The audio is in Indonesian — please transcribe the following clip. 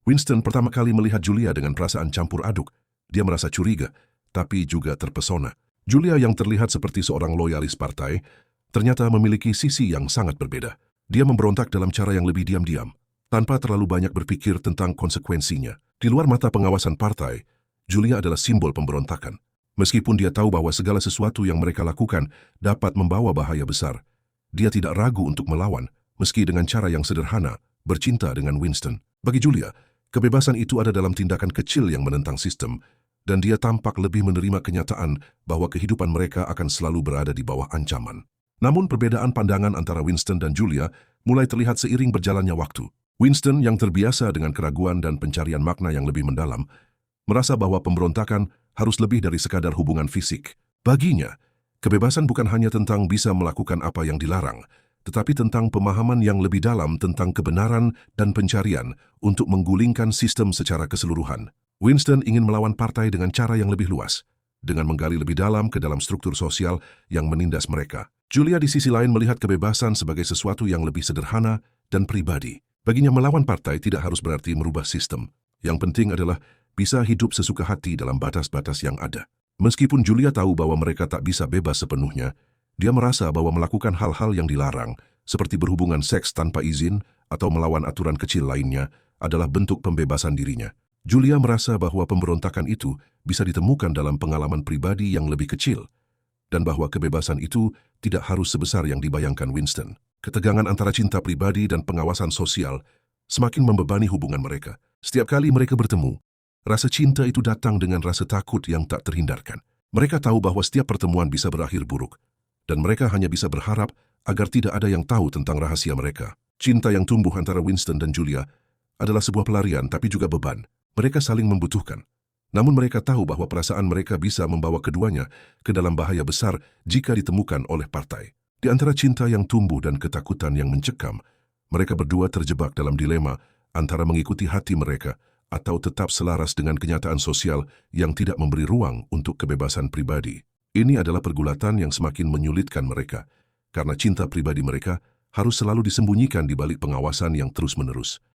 Winston pertama kali melihat Julia dengan perasaan campur aduk. Dia merasa curiga, tapi juga terpesona. Julia yang terlihat seperti seorang loyalis partai, ternyata memiliki sisi yang sangat berbeda. Dia memberontak dalam cara yang lebih diam-diam, tanpa terlalu banyak berpikir tentang konsekuensinya. Di luar mata pengawasan partai, Julia adalah simbol pemberontakan. Meskipun dia tahu bahwa segala sesuatu yang mereka lakukan dapat membawa bahaya besar, dia tidak ragu untuk melawan, meski dengan cara yang sederhana, bercinta dengan Winston. Bagi Julia, kebebasan itu ada dalam tindakan kecil yang menentang sistem, dan dia tampak lebih menerima kenyataan bahwa kehidupan mereka akan selalu berada di bawah ancaman. Namun perbedaan pandangan antara Winston dan Julia mulai terlihat seiring berjalannya waktu. Winston yang terbiasa dengan keraguan dan pencarian makna yang lebih mendalam, merasa bahwa pemberontakan harus lebih dari sekadar hubungan fisik. Baginya, kebebasan bukan hanya tentang bisa melakukan apa yang dilarang, tetapi tentang pemahaman yang lebih dalam tentang kebenaran dan pencarian untuk menggulingkan sistem secara keseluruhan. Winston ingin melawan partai dengan cara yang lebih luas, dengan menggali lebih dalam ke dalam struktur sosial yang menindas mereka. Julia di sisi lain melihat kebebasan sebagai sesuatu yang lebih sederhana dan pribadi. Baginya melawan partai tidak harus berarti merubah sistem. Yang penting adalah bisa hidup sesuka hati dalam batas-batas yang ada. Meskipun Julia tahu bahwa mereka tak bisa bebas sepenuhnya, dia merasa bahwa melakukan hal-hal yang dilarang, seperti berhubungan seks tanpa izin atau melawan aturan kecil lainnya, adalah bentuk pembebasan dirinya. Julia merasa bahwa pemberontakan itu bisa ditemukan dalam pengalaman pribadi yang lebih kecil, dan bahwa kebebasan itu tidak harus sebesar yang dibayangkan Winston. Ketegangan antara cinta pribadi dan pengawasan sosial semakin membebani hubungan mereka. Setiap kali mereka bertemu, rasa cinta itu datang dengan rasa takut yang tak terhindarkan. Mereka tahu bahwa setiap pertemuan bisa berakhir buruk, dan mereka hanya bisa berharap agar tidak ada yang tahu tentang rahasia mereka. Cinta yang tumbuh antara Winston dan Julia adalah sebuah pelarian tapi juga beban. Mereka saling membutuhkan. Namun mereka tahu bahwa perasaan mereka bisa membawa keduanya ke dalam bahaya besar jika ditemukan oleh partai. Di antara cinta yang tumbuh dan ketakutan yang mencekam, mereka berdua terjebak dalam dilema antara mengikuti hati mereka atau tetap selaras dengan kenyataan sosial yang tidak memberi ruang untuk kebebasan pribadi. Ini adalah pergulatan yang semakin menyulitkan mereka, karena cinta pribadi mereka harus selalu disembunyikan di balik pengawasan yang terus-menerus.